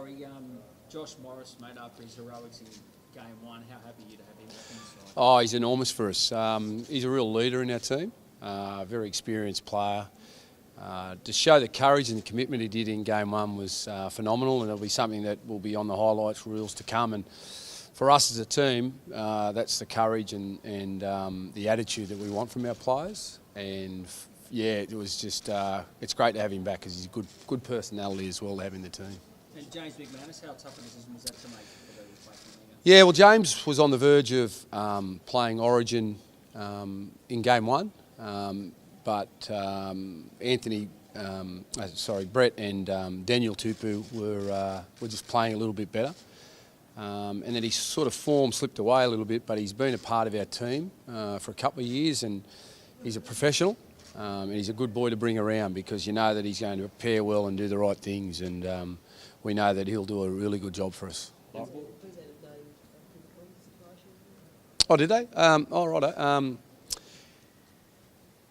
Laurie, Josh Morris made up for his heroics in game one. How happy are you to have him back in the side? Oh, he's enormous for us. He's a real leader in our team, very experienced player. To show the courage and the commitment he did in game one was phenomenal, and it'll be something that will be on the highlights reels to come. And for us as a team, that's the courage and the attitude that we want from our players. And yeah, it was just it's great to have him back because he's a good personality as well to have in the team. And James McManus, how tough a decision was that to make for the replacement? Yeah, well, James was on the verge of playing Origin in game one, but Brett and Daniel Tupu were just playing a little bit better. And then his sort of form slipped away a little bit, but he's been a part of our team for a couple of years, and he's a professional. And he's a good boy to bring around because you know that he's going to prepare well and do the right things, and we know that he'll do a really good job for us. Oh, did they? Righto.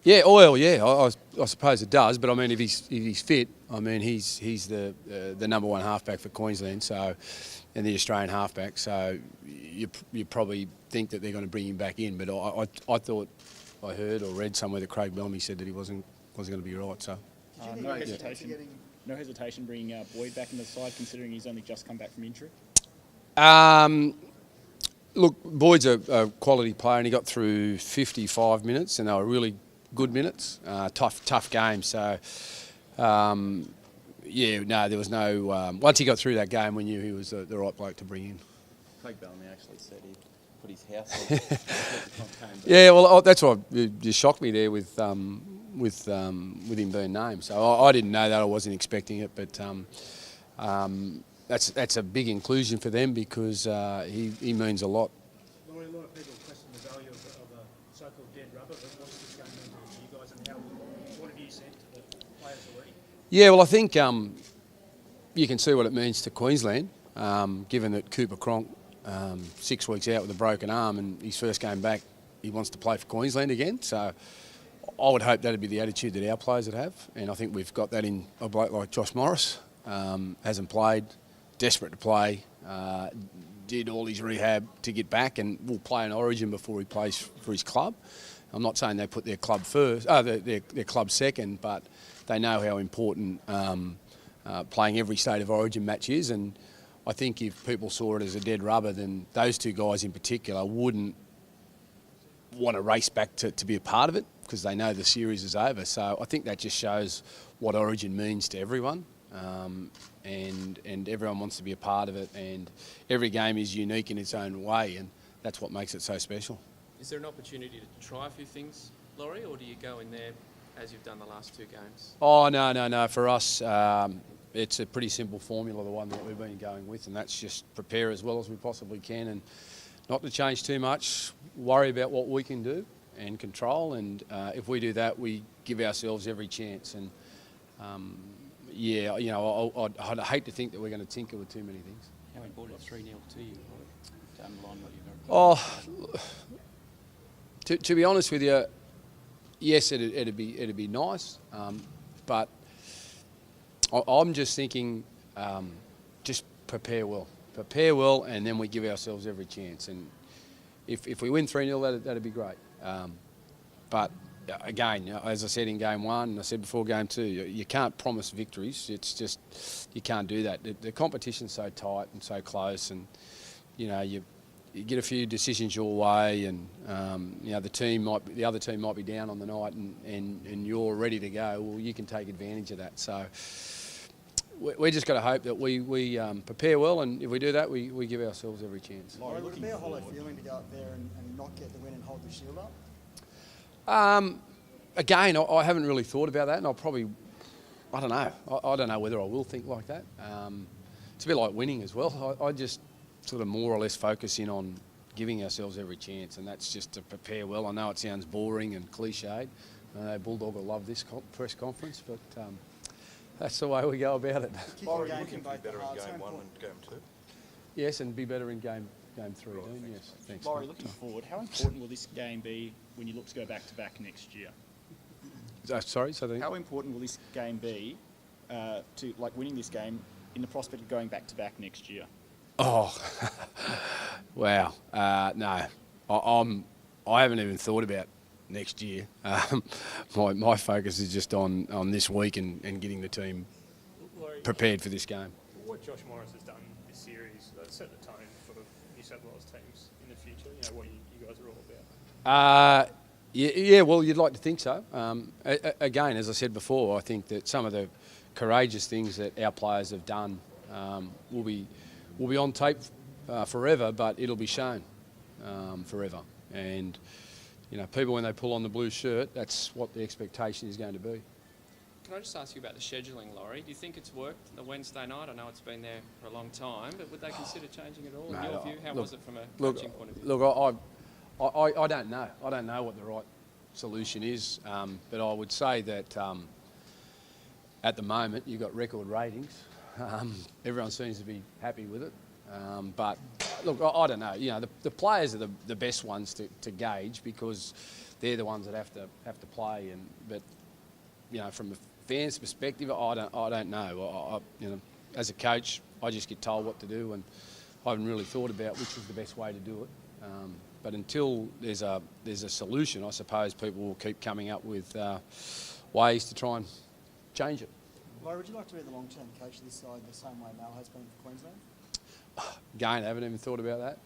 Yeah, oil. Yeah, I suppose it does. But I mean, if he's fit, I mean, he's the number one halfback for Queensland, so, and the Australian halfback. So you probably think that they're going to bring him back in. But I thought I heard or read somewhere that Craig Bellamy said that he wasn't going to be right. So No hesitation bringing Boyd back in the side, considering he's only just come back from injury? Look, Boyd's a quality player, and he got through 55 minutes, and they were really good minutes. Tough game. So, there was no... once he got through that game, we knew he was the right bloke to bring in. Craig Bellamy actually said he put his house on. Yeah, well, that's what just shocked me there with him being named. So I didn't know that. I wasn't expecting it, but that's a big inclusion for them because he means a lot. Laurie, a lot of people question the value of a so-called dead rubber, but what's this going to mean to you guys, and what have you sent to the players already? Yeah, well, I think you can see what it means to Queensland, given that Cooper Cronk 6 weeks out with a broken arm, and his first game back, he wants to play for Queensland again. So I would hope that'd be the attitude that our players would have, and I think we've got that in a bloke like Josh Morris. Hasn't played, desperate to play, did all his rehab to get back, and will play in Origin before he plays for his club. I'm not saying they put their club first, their club second, but they know how important playing every state of Origin match is, and I think if people saw it as a dead rubber, then those two guys in particular wouldn't want to race back to be a part of it because they know the series is over. So I think that just shows what Origin means to everyone, and everyone wants to be a part of it, and every game is unique in its own way, and that's what makes it so special. Is there an opportunity to try a few things, Laurie, or do you go in there as you've done the last two games? Oh, no. For us, it's a pretty simple formula, the one that we've been going with, and that's just prepare as well as we possibly can and not to change too much, worry about what we can do and control, and if we do that, we give ourselves every chance. And I'd hate to think that we're going to tinker with too many things. How important is 3-0 to you, to underline what you've got? To be honest with you, yes, it'd be nice, but I'm just thinking, just prepare well, and then we give ourselves every chance. And if we win 3-0, that'd be great. But again, as I said in game one, and I said before game two, you can't promise victories. It's just you can't do that. The competition's so tight and so close, and you get a few decisions your way, and the other team might be down on the night, and you're ready to go. Well, you can take advantage of that. So we just got to hope that we prepare well, and if we do that, we give ourselves every chance. Laurie, would it be a hollow feeling to go up there and not get the win and hold the shield up? Again, I haven't really thought about that, and I don't know. I don't know whether I will think like that. It's a bit like winning as well. I just sort of more or less focus in on giving ourselves every chance, and that's just to prepare well. I know it sounds boring and cliched. Bulldog will love this press conference, but that's the way we go about it. Laurie, looking to be better in game one and game two? Yes, and be better in game three, Dean. Yes, thanks. Laurie, looking forward, how important will this game be when you look to go back-to-back next year? Sorry, so how important will this game be to winning this game in the prospect of going back-to-back next year? Oh, wow. No, I haven't even thought about next year. My focus is just on this week and getting the team Laurie, prepared for this game. what Josh Morris has done this series set the tone for the New South Wales teams in the future. You know what you guys are all about. Yeah, well, you'd like to think so. Again, as I said before, I think that some of the courageous things that our players have done will be on tape forever, but it'll be shown forever. And you know, people when they pull on the blue shirt, that's what the expectation is going to be. Can I just ask you about the scheduling, Laurie? Do you think it's worked the Wednesday night? I know it's been there for a long time, but would they consider changing it all? In your view, how was it from a coaching point of view? Look, I don't know. I don't know what the right solution is, but I would say that at the moment you've got record ratings. Everyone seems to be happy with it. But look, I don't know. You know, the players are the best ones to gauge because they're the ones that have to play. But you know, from a fan's perspective, I don't know. You know, as a coach, I just get told what to do, and I haven't really thought about which is the best way to do it. But until there's a solution, I suppose people will keep coming up with ways to try and change it. Laurie, would you like to be the long-term coach of this side the same way Mal has been for Queensland? Again, I haven't even thought about that.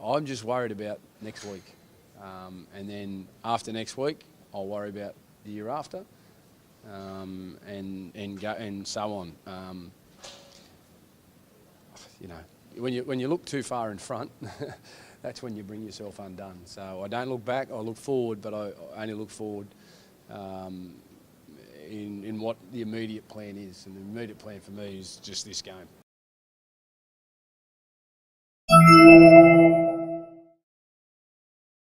I'm just worried about next week, and then after next week, I'll worry about the year after, and so on. You know, when you look too far in front, that's when you bring yourself undone. So I don't look back; I look forward, but I only look forward in what the immediate plan is, and the immediate plan for me is just this game.